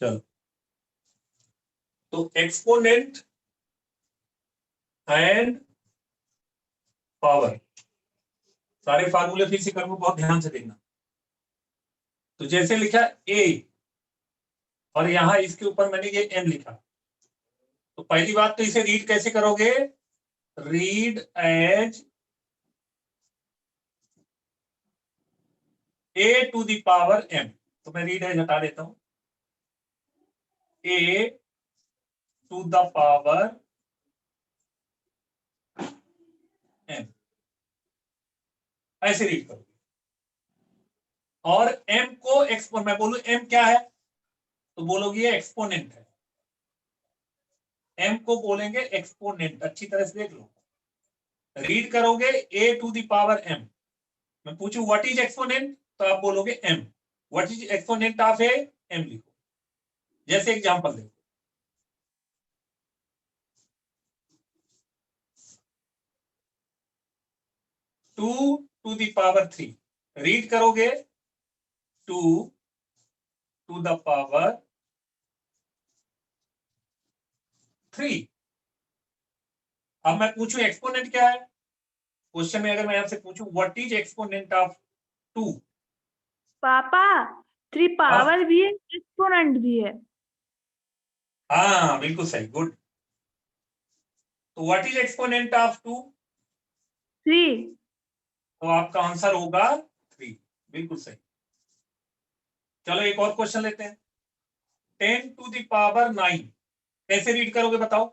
चलो, तो exponent and power, सारे फार्मूले फिर से करूंगा, बहुत ध्यान से देखना। तो जैसे लिखा ए और यहां इसके ऊपर मैंने ये एन लिखा, तो पहली बात तो इसे रीड कैसे करोगे? Read as a to the power m. तो मैं रीड एज हटा देता हूं, a to the power m, ऐसे रीड करोगे। और एम को एक्सपोनेंट, मैं बोलूं एम क्या है तो बोलोगे एक्सपोनेंट है, एम को बोलेंगे एक्सपोनेंट। अच्छी तरह से देख लो, रीड करोगे A to the power M. मैं पूछूं व्हाट इज एक्सपोनेंट तो आप बोलोगे M. What is exponent of A? M लिखो। जैसे एग्जांपल देखो, two to the power three, read करोगे two to the power three. अब मैं पूछूं एक्सपोनेंट क्या है, क्वेश्चन में अगर मैं आपसे पूछूं what is exponent of two? पापा 3 पावर भी है, एक्सपोनेंट भी है। हाँ बिल्कुल सही, गुड। तो what is exponent of two? 3। तो आपका आंसर होगा 3, बिल्कुल सही। चलो एक और क्वेश्चन लेते हैं, 10 टू द पावर 9, कैसे रीड करोगे बताओ?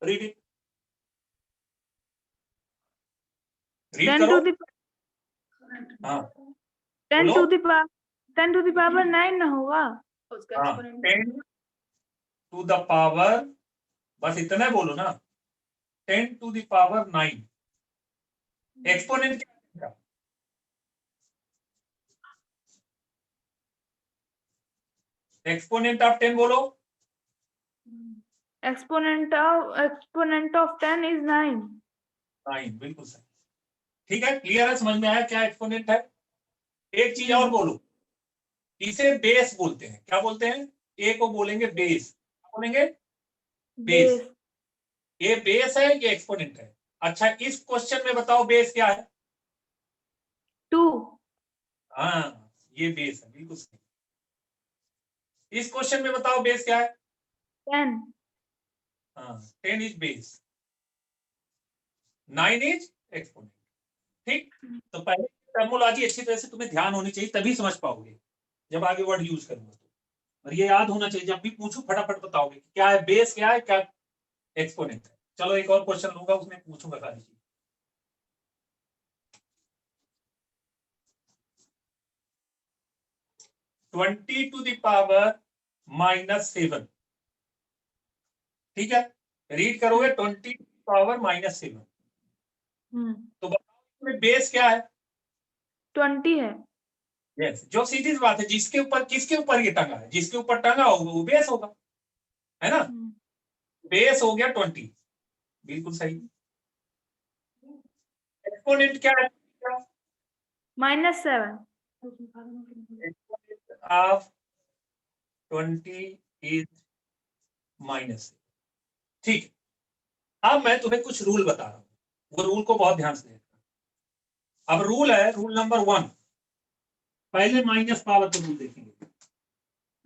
रीड इट, रीड 10 करो। टू द हाँ 10 बोलो। To the 10 to the power 9 ना होगा उसका हाँ एक्सपोनेंट। 10 टू द पावर, बस इतना बोलो ना, 10 टू द पावर 9, एक्सपोनेंट क्या है? एक्सपोनेंट ऑफ 10 बोलो। Exponent of 10 is 9। 9, बिल्कुल सही। ठीक है, क्लियर है, समझ में आया क्या एक्सपोनेंट है? एक चीज और बोलो, इसे बेस बोलते हैं। क्या बोलते हैं? ए को बोलेंगे बेस, क्या बोलेंगे? बेस। बेस ये बेस है, ये एक्सपोनेंट है। अच्छा इस क्वेश्चन में बताओ बेस क्या है? 2। हाँ ये बेस है, बिल्कुल सही। इस क्वेश्चन में बताओ बेस क्या है? 10। हाँ 10 इज बेस, 9 इज एक्सपोनेंट। ठीक, तो पहले टर्मोलॉजी अच्छी तरह से तुम्हें ध्यान होनी चाहिए, तभी समझ पाओगे जब आगे वर्ड यूज करूंगा तो। और ये याद होना चाहिए, जब भी पूछूं फटाफट बताओगे क्या है बेस, क्या है, क्या एक्सपोनेंट है। चलो एक और क्वेश्चन लूंगा, उसमें पूछूंगा सारी चीज। 20 टू द पावर -7, ठीक है, रीड करोगे 20 टू द पावर -7। तो बताओ इसमें बेस क्या है? 20 है। यस, जो सीधी सी बात है, जिसके ऊपर, किसके ऊपर ये टंगा है, जिसके ऊपर टंगा होगा वो बेस होगा, है ना? बेस हो गया 20, बिल्कुल सही। एक्सपोनेंट क्या है? -7। Exponent of 20 is -7। ठीक है, अब मैं तुम्हें कुछ रूल बता रहा हूं, वो रूल को बहुत ध्यान से देखना। अब रूल है, रूल नंबर 1, पहले माइनस पावर का रूल देखेंगे।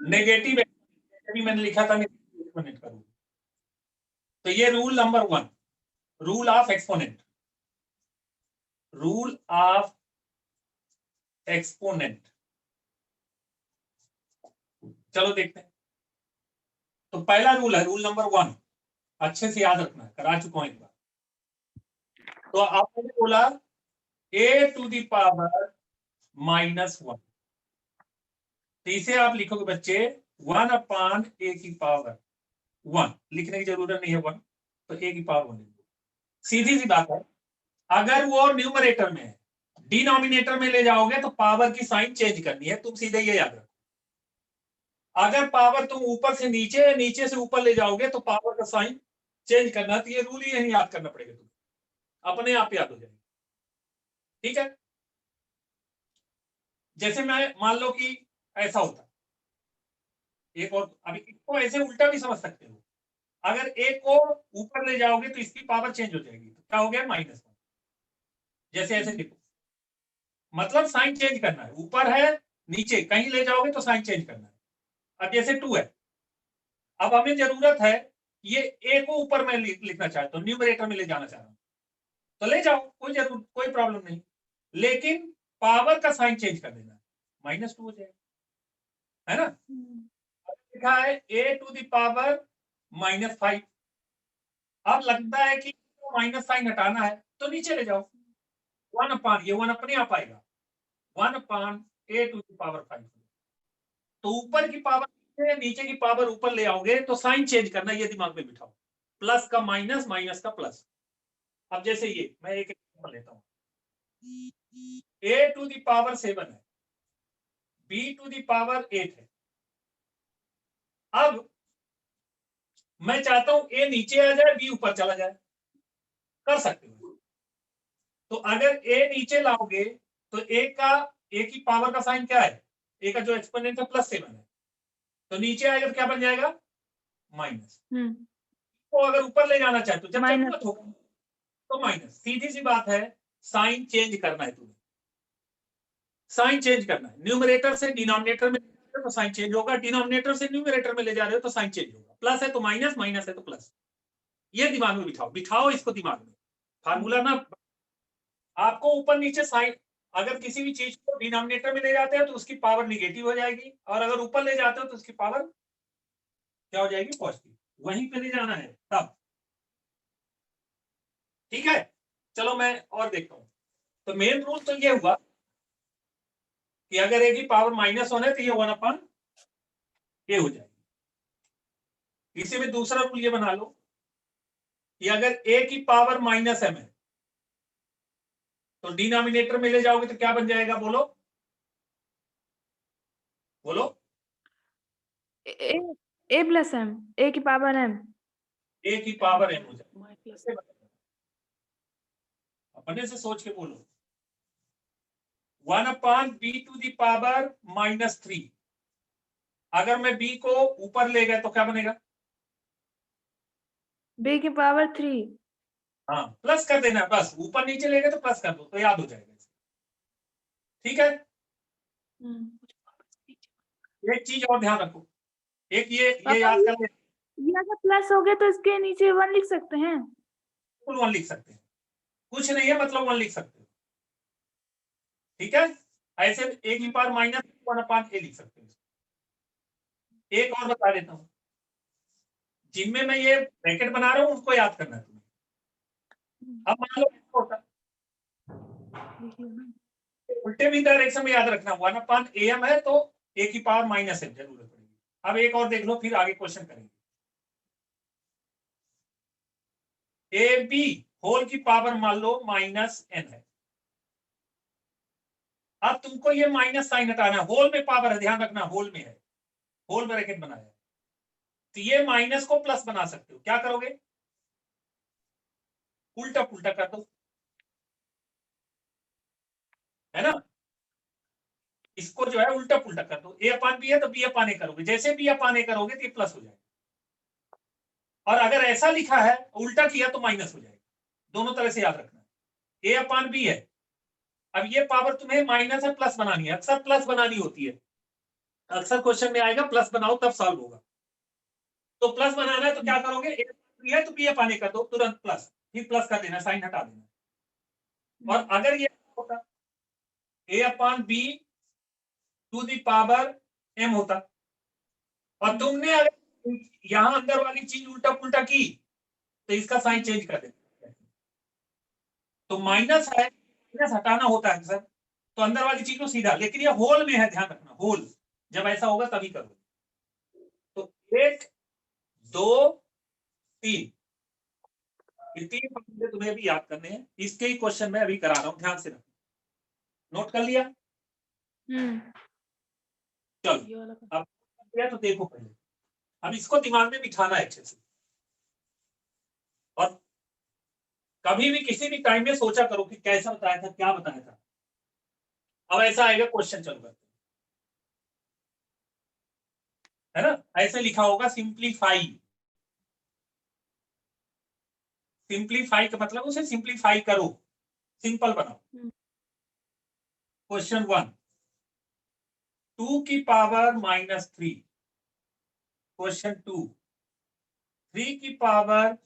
नेगेटिव, अभी मैंने लिखा था एक्सपोनेंट का रूल। तो ये rule number 1, rule of exponent, rule of exponent. चलो देखते हैं। तो पहला रूल है, रूल नंबर 1, अच्छे से याद रखना है, करा चुका हूं एक बार। तो आपने बोला ए टू द पावर -1, तो इसे आप लिखोगे बच्चे 1/a की पावर 1, लिखने की जरूरत नहीं है 1, तो a की पावर 1। सीधी सी बात है, अगर वो न्यूमरेटर में है, डिनोमिनेटर में ले जाओगे तो पावर की साइन चेंज करनी है, तुम सीधे ये याद रखो। अगर पावर तुम ऊपर से नीचे, नीचे से ऊपर ले जाओगे तो पावर का साइन चेंज करना है। तो ये रूल ही यही याद करना पड़ेगा तुम्हें, अपने आप याद हो जाएगा। ठीक है, जैसे मैं मान लो कि ऐसा होता, एक और, अभी इसको ऐसे उल्टा भी समझ सकते हो, अगर एक को ऊपर ले जाओगे तो इसकी पावर चेंज हो जाएगी, तो क्या हो गया -1, जैसे ऐसे देखो, मतलब साइन चेंज करना है, ऊपर है नीचे कहीं ले जाओगे तो साइन चेंज करना है। अब जैसे 2 है, अब हमें जरूरत है ये ए को ऊपर में लिखना चाहता हूँ, न्यूमरेटर में ले जाना चाह रहा हूँ, तो ले जाओ, कोई प्रॉब्लम नहीं, लेकिन पावर का साइन चेंज कर देना, -2 हो जाएगा, है ना। लिखा है a टू द पावर -5, अब लगता है कि माइनस साइन हटाना है तो नीचे ले जाओ, 1/, ये 1 अपने आप आएगा, 1/a टू द पावर 5, तो ऊपर की पावर नीचे की पावर ऊपर ले आओगे तो साइन चेंज करना, ये दिमाग में बिठाओ, प्लस का माइनस, माइनस का प्लस। अब जैसे ये मैं एक एग्जांपल लेता हूं, a टू द पावर 7 है, b टू द पावर 8 है, अब मैं चाहता हूं a नीचे आ जाए, b ऊपर चला जाए, कर सकते हो। तो अगर a नीचे लाओगे तो a की पावर का साइन क्या है, a का जो एक्सपोनेंट है +7 है, तो नीचे आएगा तो क्या बन जाएगा, माइनस। तो अगर ऊपर ले जाना चाहते हो, जब जरूरत होगा तो माइनस, सीधी सी बात है, साइन चेंज करना है तुम्हें, साइन चेंज करना है, न्यूमरेटर से डिनोमिनेटर में तो साइन चेंज होगा, डिनोमिनेटर से न्यूमरेटर में ले जा रहे हो तो साइन चेंज होगा, प्लस है तो माइनस, माइनस है तो प्लस, ये दिमाग में बिठाओ इसको दिमाग में, फार्मूला ना, आपको ऊपर नीचे साइन, अगर किसी भी चीज को डिनोमिनेटर में ले जाते हैं तो उसकी पावर निगेटिव हो जाएगी, और अगर ऊपर ले जाते हो तो उसकी पावर क्या हो जाएगी, पॉजिटिव, वहीं पे ले जाना है तब, ठीक है। चलो मैं और देखता हूं, तो मेन रूल तो ये हुआ कि अगर a की पावर -1 है तो ये 1/a हो जाएगी। इसी में दूसरा रूल ये बना लो कि अगर a की पावर -m है तो डिनोमिनेटर में ले जाओगे तो क्या बन जाएगा, बोलो बोलो, a प्लस m, a की पावर m, a की पावर m हो जाएगी, अपने से सोच के बोलो, 1/b टू द पावर -3, अगर मैं b को ऊपर ले गया तो क्या बनेगा, b की पावर 3, हाँ प्लस कर देना, बस ऊपर नीचे ले गए तो प्लस कर दो तो याद हो जाएगा, ठीक है। एक चीज और ध्यान रखो, एक ये याद कर ले, ये अगर प्लस हो गया तो इसके नीचे 1 लिख सकते हैं, 1 लिख सकते हैं, कुछ नहीं है मतलब 1 लिख सकते हो, ठीक है। ऐसे a की पावर -1/a लिख सकते हो। एक और बता देता हूं, जिनमें मैं ये ब्रैकेट बना रहा हूं उसको याद करना है तुम्हें। अब मान लो होता उल्टे भी डायरेक्शन में याद रखना, 1/am है तो a की पावर माइनस है जरूरत पड़ेगी। अब एक और देख लो फिर आगे क्वेश्चन करेंगे, ab होल की पावर मान लो -n है, अब तुमको ये माइनस साइन हटाना है, होल में पावर है, ध्यान रखना होल में है, होल ब्रैकेट बनाया है, तो ये माइनस को प्लस बना सकते हो, क्या करोगे, उल्टा पुल्टा कर दो, है ना, इसको जो है उल्टा पुल्टा कर दो, a/b है तो b/a करोगे, जैसे b/a करोगे तो ये प्लस हो जाएगा, और अगर ऐसा लिखा है उल्टा किया तो माइनस हो जाएगा, दोनों तरह से याद रखना, a/b है, अब ये पावर तुम्हें माइनस है प्लस बनानी है, अक्सर प्लस बनानी होती है, अक्सर क्वेश्चन में आएगा प्लस बनाओ तब सॉल्व होगा, तो प्लस बनाना है तो क्या करोगे, a/b है तो b/a कर दो तुरंत प्लस, फिर प्लस कर देना, साइन हटा देना, और अगर ये होता a/b to the power m होता, और तुमने अगर यहां अंदर वाली चीज उल्टा पुल्टा की तो इसका साइन चेंज कर देना, तो माइनस है, माइनस हटाना होता है सर, तो अंदर वाली चीज को सीधा, लेकिन ये होल में है, ध्यान रखना होल, जब ऐसा होगा तभी करो, तो 1 2 3, ये 3 फॉर्मूले तुम्हें भी याद करने हैं, इसके ही क्वेश्चन में अभी करा रहा हूं, ध्यान से रखो, नोट कर लिया, चलो अब किया तो देखो पहले, अब इसको दिमाग में बिठाना है अच्छे से, और कभी भी किसी भी टाइम में सोचा करो कि कैसा बताया था, क्या बताया था। अब ऐसा आएगा क्वेश्चन, चलो करते है ना, ऐसे लिखा होगा सिंप्लीफाई। सिंप्लीफाई का मतलब उसे सिंप्लीफाई करो, सिंपल बनाओ। क्वेश्चन 1, 2 की पावर -3। क्वेश्चन 2, 3 की power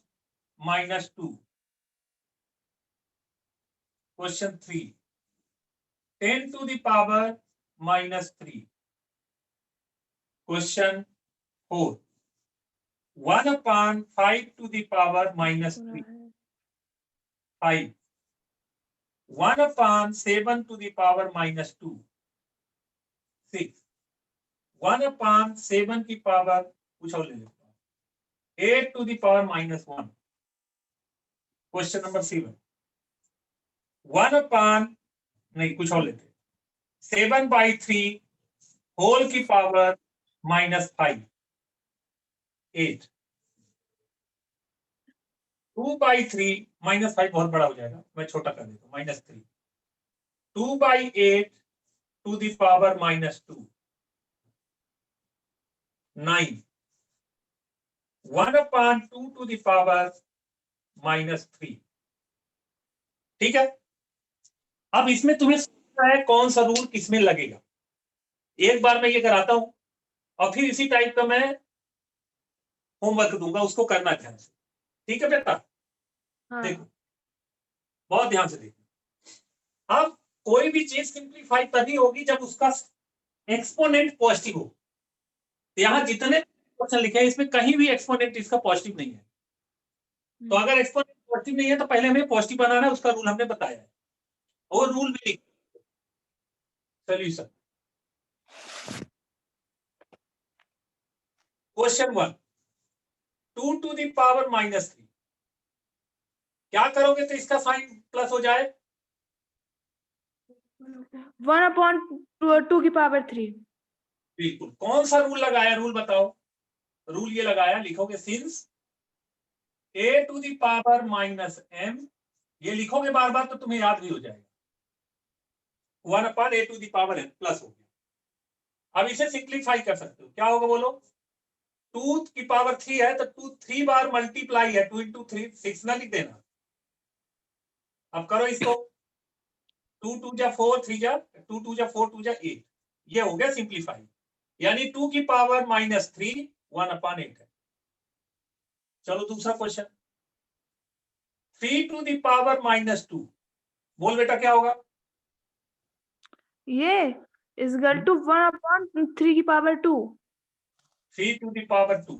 -2। Question 3, 10 to the power -3। Question 4, 1/5 to the power -3। 5, 1/7 to the power -2। 6, 1/7 की पावर कुछ और ले लेता हूँ, 8 to the power -1। Question number 7, 1/, नहीं कुछ और लेते, 7/3 होल की पावर -5, 8। 2/3 -5 बहुत बड़ा हो जाएगा, मैं छोटा कर देता हूँ, -3। 2/8 to the power -2, 9। 1/2 to the power -3। ठीक है, अब इसमें तुम्हें सोचना है कौन सा रूल किसमें लगेगा। एक बार मैं ये कराता हूं और फिर इसी टाइप का मैं होमवर्क दूंगा, उसको करना ध्यान से। ठीक है बेटा, देखो बहुत ध्यान से देखो। अब कोई भी चीज सिंप्लीफाई तभी होगी जब उसका एक्सपोनेंट पॉजिटिव हो। यहाँ जितने क्वेश्चन लिखे हैं इसमें कहीं भी एक्सपोनेंट इसका पॉजिटिव नहीं है। तो अगर एक्सपोनेंट पॉजिटिव नहीं है तो पहले हमें पॉजिटिव बनाना है, उसका रूल हमने बताया है, और रूल भी लिख solution. Question 1, 2 to the power -3। क्या करोगे तो इसका साइन प्लस हो जाए? 1/2 की पावर 3। बिल्कुल। कौन सा रूल लगाया, रूल बताओ। रूल ये लगाया, लिखोगे since a to the power -m, ये लिखोगे बार बार तो तुम्हें याद भी हो जाएगा। 1/a to the power m plus हो गया। अब इसे सिंप्लीफाई कर सकते हो, क्या होगा बोलो। 2 की पावर 3 है तो 2 3 बार मल्टीप्लाई है, 2 × 3 6 ना लिख देना। अब करो इसको, 2 2 जा 4, 3 जा 2 2 जा 4, 2 जा 8, ये हो गया सिंप्लीफाई। यानी 2 की पावर -3 1/8 है। चलो दूसरा क्वेश्चन, 3 to the power -2। बोल बेटा क्या होगा। ये इज इक्वल टू 1/3 की पावर 2। 3 to the power 2।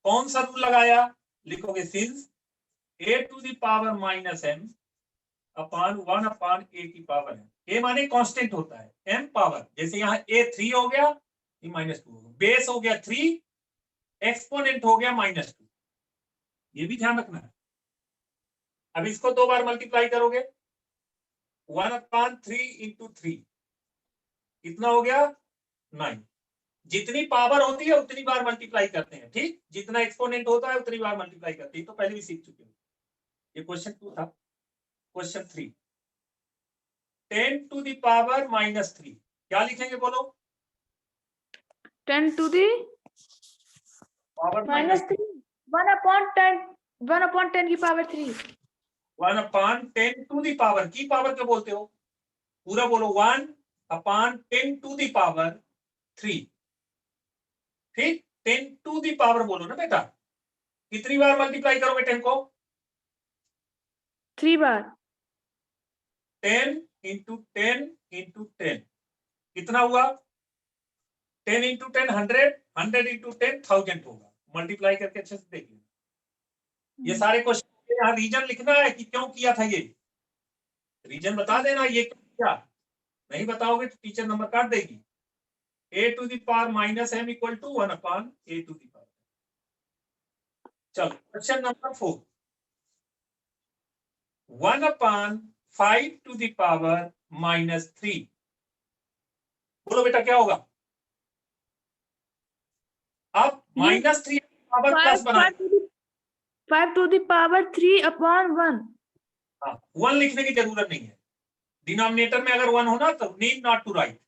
कौन सा रूल लगाया, लिखोगे since a to the power -m upon 1/a की पावर m। a माने कांस्टेंट होता है, m पावर, जैसे यहाँ a 3 हो गया, ये -2 हो गया, बेस हो गया 3, एक्सपोनेंट हो गया -2, ये भी ध्यान रखना है। अब इसको 2 बार मल्टीप्लाई करोगे, 1/3 × 3 कितना हो गया 9। जितनी पावर होती है उतनी बार मल्टीप्लाई करते हैं, ठीक, जितना एक्सपोनेंट होता है उतनी बार मल्टीप्लाई करते हैं, तो पहले भी सीख चुके हो। ये क्वेश्चन 2 था। क्वेश्चन 3, 10 to the power -3, क्या लिखेंगे बोलो। 10 to the पावर -3 1/10 की पावर 3। 1/10 to the power, की पावर क्या बोलते हो, पूरा बोलो, 1/10 to the power 3। ठीक, 10 to the power बोलो ना बेटा। कितनी बार मल्टीप्लाई करोगे 10 को, 3 बार। 10 × 10 × 10 कितना हुआ, 10 × 10 100, 100 × 10 1000 होगा। मल्टीप्लाई करके अच्छे से देख लेना। ये सारे क्वेश्चन यहाँ रीजन लिखना है कि क्यों किया था, ये रीजन बता देना, ये क्यों किया। नहीं बताओगे तो टीचर नंबर काट देगी। a to the power -m equal to 1/a to the power। चलो question number 4, 1/5 to the power -3। बोलो बेटा क्या होगा। अब -3 पावर प्लस बना, 5 to the power 3/1। हाँ 1 लिखने की जरूरत नहीं है, डिनोमिनेटर में अगर 1 हो ना तो नीड नॉट टू राइट।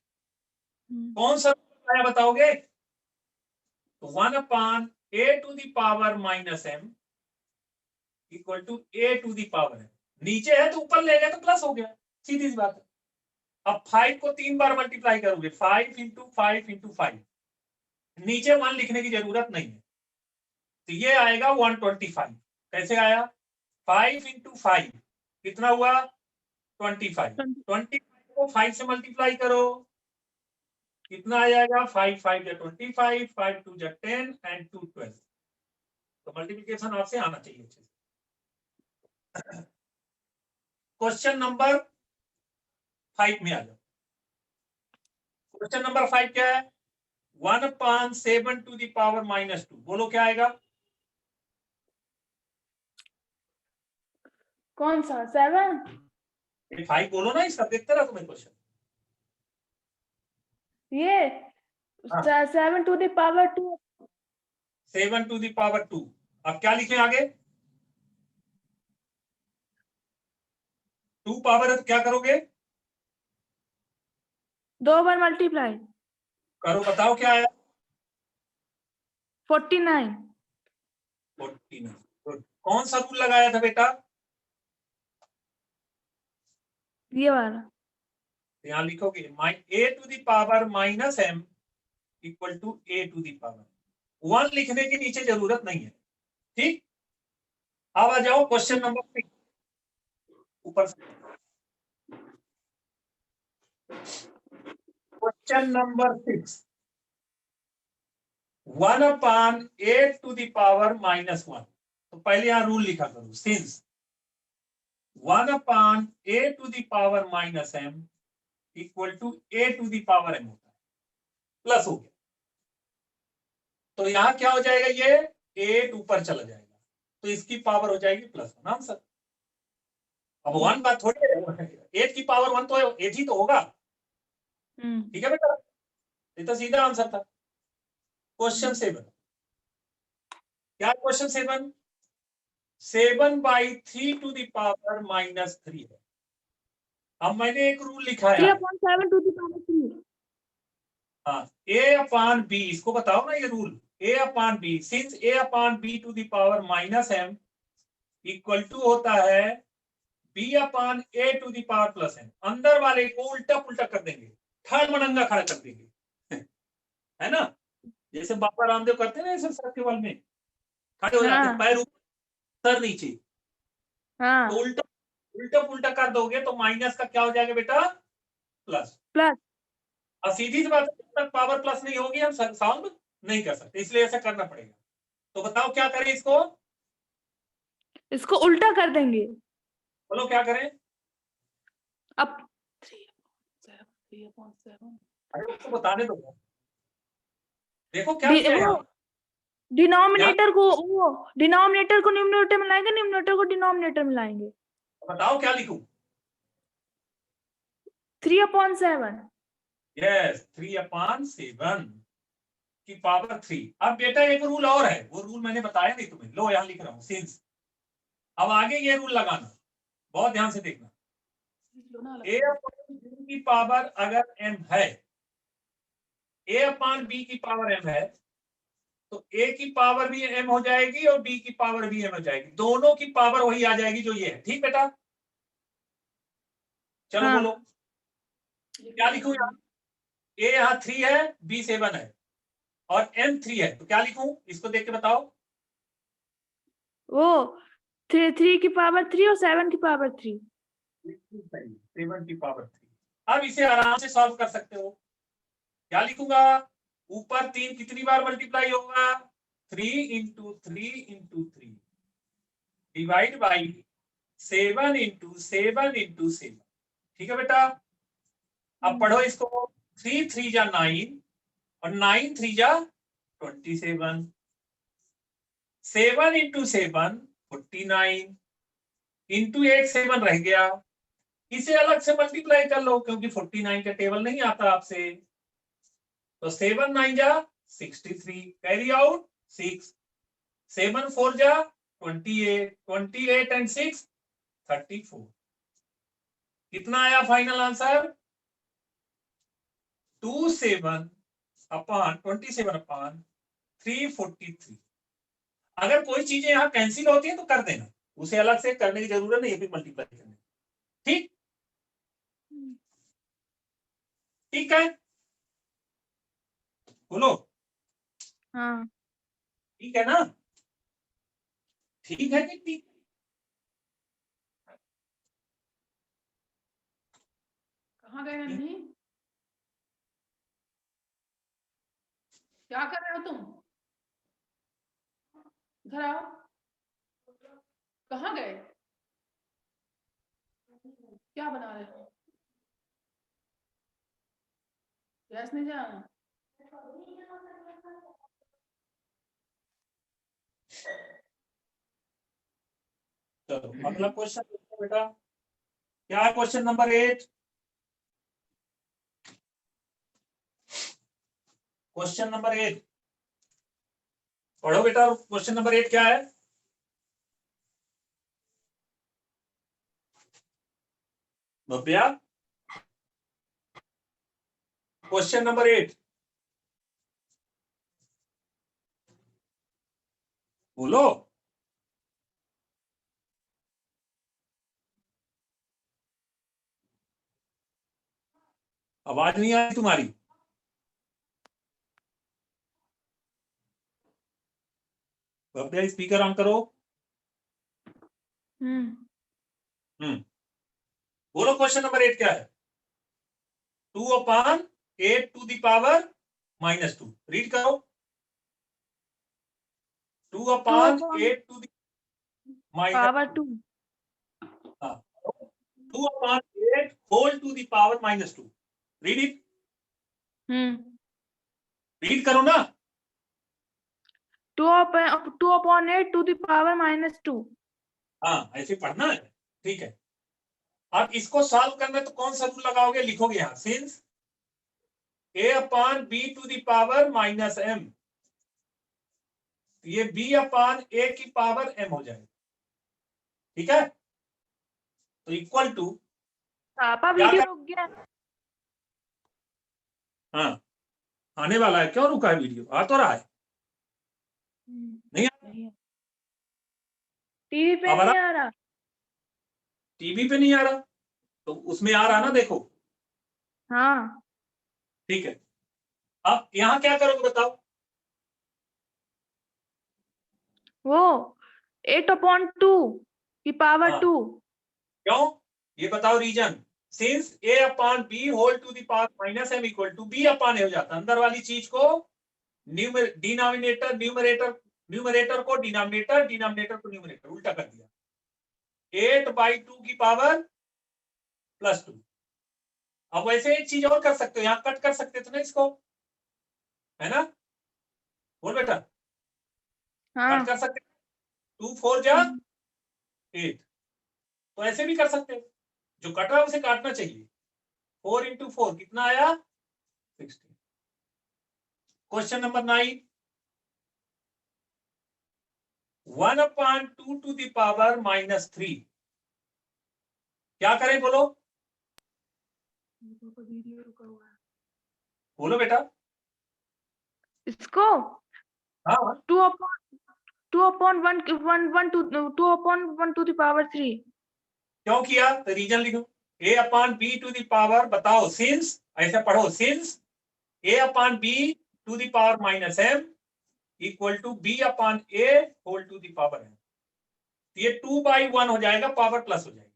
कौन सा आया बताओगे, तो 1 upon a to the power minus m equal to a to the power m। नीचे है तो ऊपर ले गए तो प्लस हो गया, सीधी सी बात है। अब 5 को 3 बार मल्टीप्लाई करोगे, 5 इंटू 5 इंटू 5, नीचे 1 लिखने की जरूरत नहीं है, तो ये आएगा 125। कैसे आया? 5 इंटू 5 कितना हुआ? 25। 25 को 5 से मल्टीप्लाई करो, कितना आ जाएगा? 5 5 या 25, 5 2 या 10 एंड 2 12। तो मल्टीप्लिकेशन आपसे आना चाहिए अच्छे से। क्वेश्चन नंबर 5 में आ जाओ। क्वेश्चन नंबर 5 क्या है? 1 upon 7 to the power minus 2। बोलो क्या आएगा? कौन सा 7? 5 बोलो ना, इसका देखते रहो तुम्हें क्वेश्चन। ये हाँ। 7 to the power 2। 7 to the power 2। अब क्या लिखे आगे? 2 पावर है तो क्या करोगे? 2 बार मल्टीप्लाई। करो, बताओ क्या आया? 49। 49। गुड। कौन सा रूल लगाया था बेटा? ये वाला। यहाँ लिखोगे a to the power minus m equal to a to the power. 1 लिखने की नीचे जरूरत नहीं है, ठीक। अब आ जाओ क्वेश्चन नंबर 6 ऊपर से। Question number 6, 1 upon a to the power minus 1। तो पहले यहाँ रूल लिखा करो, since 1 upon a to the power minus m equal to a to the power m होता है, प्लस हो गया। तो यहाँ क्या हो जाएगा? ये 8 ऊपर चला जाएगा, तो इसकी पावर हो जाएगी प्लस 1 आंसर। अब 1 बात थोड़ी है, 8 की पावर 1 तो 8 ही तो होगा, ठीक है बेटा। ये तो सीधा आंसर था। क्वेश्चन 7 क्या? Question 7 7/3 to the power minus 3 है। अब मैंने एक रूल लिखा है, 3/7 to the power 3। हाँ, a अपॉन b, इसको बताओ ना ये rule. a upon b, since a upon b to the power minus m equal to होता है b upon a to the power plus m। अंदर वाले को उल्टा पुल्टा कर देंगे, थर्ड मनंगा खड़ा कर देंगे है ना, जैसे बाबा रामदेव करते हैं ना, ऐसे सर के बल में खड़े हो जाते हैं, पैर ऊपर सर नीचे। तो उल्टा उल्टा पुल्टा कर दोगे तो माइनस का क्या हो जाएगा बेटा? प्लस। प्लस। अब सीधी सी बात है, जब तक पावर प्लस नहीं होगी हम सॉल्व नहीं कर सकते, इसलिए ऐसा करना पड़ेगा। तो बताओ क्या करें इसको? इसको उल्टा कर देंगे। बोलो क्या करें? अब 3/7। अरे उसको बताने दो, देखो क्या किया यहाँ। डिनोमिनेटर को न्यूमरेटर में लाएंगे, न्यूमरेटर को डिनोमिनेटर में लाएंगे। बताओ क्या लिखूं? 3/7। यस, 3/7 की पावर 3। अब बेटा एक रूल और है, वो रूल मैंने बताया नहीं तुम्हें, लो यहाँ लिख रहा हूँ, सिंस। अब आगे ये रूल लगाना, बहुत ध्यान से देखना। a अपॉन b की पावर अगर m है, a अपॉन b की पावर m है, तो a की पावर भी m हो जाएगी और b की पावर भी m हो जाएगी, दोनों की पावर वही आ जाएगी जो ये है, ठीक बेटा। चलो हाँ। बोलो क्या लिखूं यहाँ? a यहाँ 3 है, b 7 है और m 3 है, तो क्या लिखूं? इसको देख के बताओ। वो 3 की पावर 3 और 7 की पावर 3। 7 की पावर 3। अब इसे आराम से सॉल्व कर सकते हो। क्या लिखूंगा? ऊपर 3 कितनी बार मल्टीप्लाई होगा? 3 into 3 into 3 divide by 7 into 7 into 7, ठीक है बेटा। अब पढ़ो इसको, 3 3 जा 9 और 9 3 जा 27, 7 इंटू 7 49 इंटू 1 7 रह गया, इसे अलग से मल्टीप्लाई कर लो क्योंकि 49 का टेबल नहीं आता आपसे। तो 7 9 जा 63, कैरी आउट 6, 7 4 जा 28, 28 एंड 6 34। कितना आया फाइनल आंसर? 27 upon 27 upon 343। अगर कोई चीजें यहाँ कैंसिल होती है तो कर देना, उसे अलग से करने की जरूरत नहीं है, फिर मल्टीप्लाई करने। ठीक ठीक है, बोलो। हाँ ठीक है ना? ठीक है कि ठीक? कहाँ गए नन्ही? क्या कर रहे हो तुम? इधर आओ। कहाँ गए? क्या बना रहे हो? गैस नहीं जाना? चलो अगला क्वेश्चन बेटा, क्या है क्वेश्चन नंबर 8? क्वेश्चन नंबर 8 पढ़ो बेटा, क्वेश्चन नंबर 8 क्या है? भव्या, क्वेश्चन नंबर 8 बोलो। आवाज नहीं आ रही तुम्हारी। भव्या स्पीकर ऑन करो। बोलो क्वेश्चन नंबर 8 क्या है? 2/8 -2 रीड करो। 2/8 power 2 2/8 whole to the power -2। Read it, read करो ना। 2/8 to the power -2। हाँ ऐसे पढ़ना है, ठीक है। अब इसको सॉल्व करना तो कौन सा रूल लगाओगे? लिखोगे यहाँ since a/b to the power -m, ये b/a की पावर m हो जाएगा, ठीक है। तो इक्वल टू, पापा वीडियो रुक गया। हाँ आने वाला है, क्यों रुका है वीडियो? आ तो रहा है। नहीं टीवी पे अब आ नहीं रहा? आ रहा। टीवी पे नहीं आ रहा तो उसमें आ रहा ना, देखो। हाँ ठीक है, अब यहाँ क्या करोगे बताओ? वो 8/2 की पावर हाँ। 2। क्यों ये बताओ reason. Since a/b whole to the power -m equal to b/a हो जाता है। अंदर वाली चीज को डिनोमिनेटर न्यूमरेटर को डिनोमिनेटर, डिनोमिनेटर को न्यूमरेटर, उल्टा कर दिया। 8/2 की पावर +2। अब वैसे एक चीज और कर सकते हो, यहाँ कट कर सकते थे ना इसको, है ना? बोल बेटा, हाँ कट कर सकते। 2 4 जा 8, तो ऐसे भी कर सकते हो। जो कट रहा है उसे काटना चाहिए। 4 × 4 कितना आया? 16। Question number 9, 1/2 to the power -3 क्या करें? बोलो वीडियो रुका हुआ है। बोलो बेटा। इसको हाँ 2/1 to the power 3। क्यों किया? तो रीजन लिखो। a/b to the power, बताओ सिंस, ऐसा पढ़ो since a/b to the power -m equal to b/a whole to the power m। ये 2/1 हो जाएगा, पावर प्लस हो जाएगी।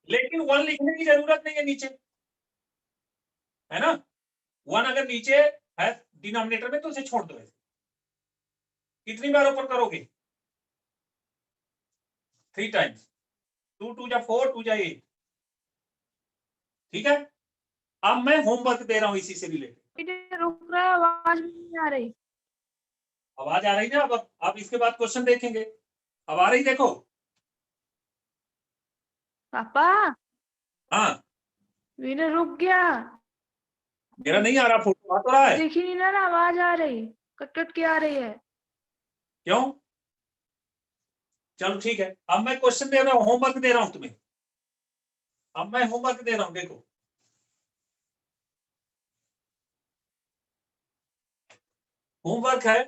लेकिन 1 लिखने की जरूरत नहीं है नीचे, है ना? 1 अगर नीचे है डिनोमिनेटर में तो उसे छोड़ दो। ऐसे कितनी बार ऊपर करोगे? 3 टाइम्स। 2 2 जा 4, 2 जा 8, ठीक है। अब मैं होमवर्क दे रहा हूं इसी से रिलेटेड। रुक रहा है, आवाज भी नहीं आ रही। आवाज आ रही ना? अब इसके बाद क्वेश्चन देखेंगे। अब आ रही? देखो पापा हाँ, वीडियो रुक गया। मेरा नहीं आ रहा, फोटो आ तो रहा है। देख ही नहीं ना, आवाज आ रही, कट कट के आ रही है। क्यों? चलो ठीक है, अब मैं क्वेश्चन दे रहा हूं, होमवर्क दे रहा हूं तुम्हें। अब मैं होमवर्क दे रहा हूं, देखो। होमवर्क है।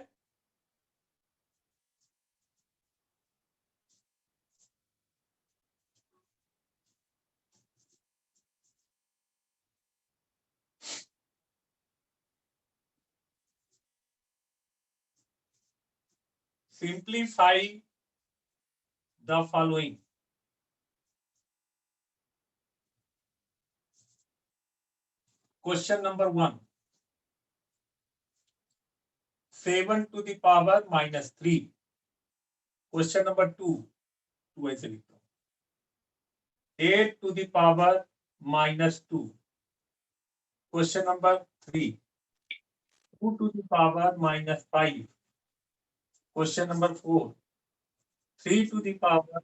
Simplify the following. Question number 1. 7 to the power minus 3. Question number 2. 2 ऐसे लिखता हूँ। 8 to the power minus 2. Question number 3. 2 to the power minus 5. Question number 4. 3 to the power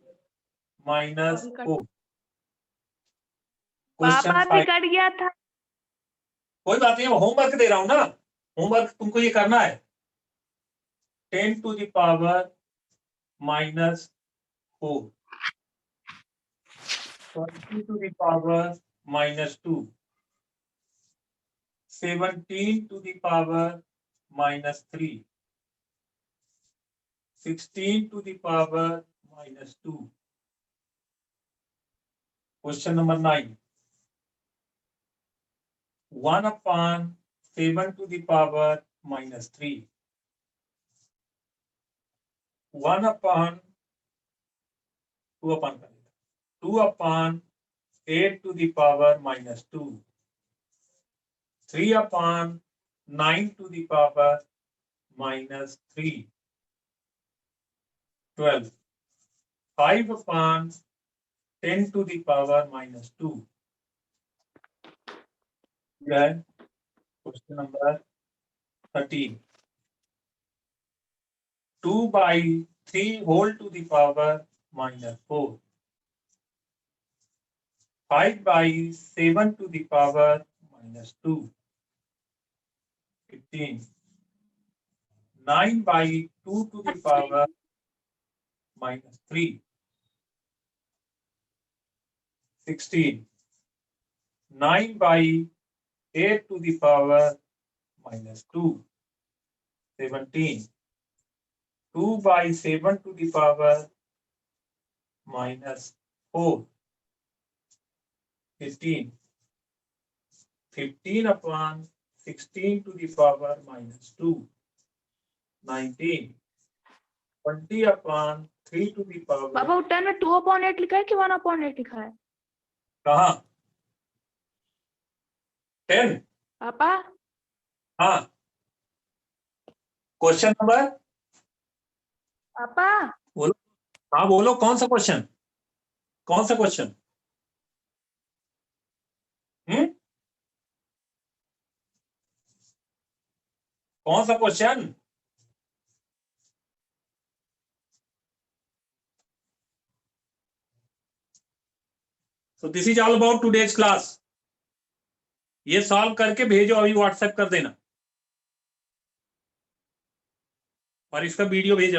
minus 4. Question पापा 5. कट गया था। कोई बात नहीं, होमवर्क दे रहा हूं ना, होमवर्क तुमको ये करना है। 10 to the power minus 4. 20 to the power minus 2. 17 to the power minus 3. 16 to the power minus 2. Question number 9. 1 upon 7 to the power minus 3. 1 upon 2 upon 2 upon 8 to the power minus 2. 3 upon 9 to the power minus 3. 12. 5 upon 10 to the power minus 2. Then question number 13. 2 by 3 whole to the power minus 4. 5 by 7 to the power minus 2. 15. 9 by 2 to the power minus 3. 16. 9 by 8 to the power minus 2. 17. 2 by 7 to the power minus 4. 15. 15 upon 16 to the power minus 2. 19. 20 upon 3 to the power. पापा वो 10 में 2/8 लिखा है कि 1/8 लिखा है? कहाँ? 10. पापा हाँ, क्वेश्चन नंबर। पापा बोलो, हाँ बोलो, कौन सा क्वेश्चन? कौन सा क्वेश्चन? कौन सा question? So this is all about today's class. ये सॉल्व करके भेजो, अभी व्हाट्सएप कर देना, और इसका वीडियो भेज रहा हूं।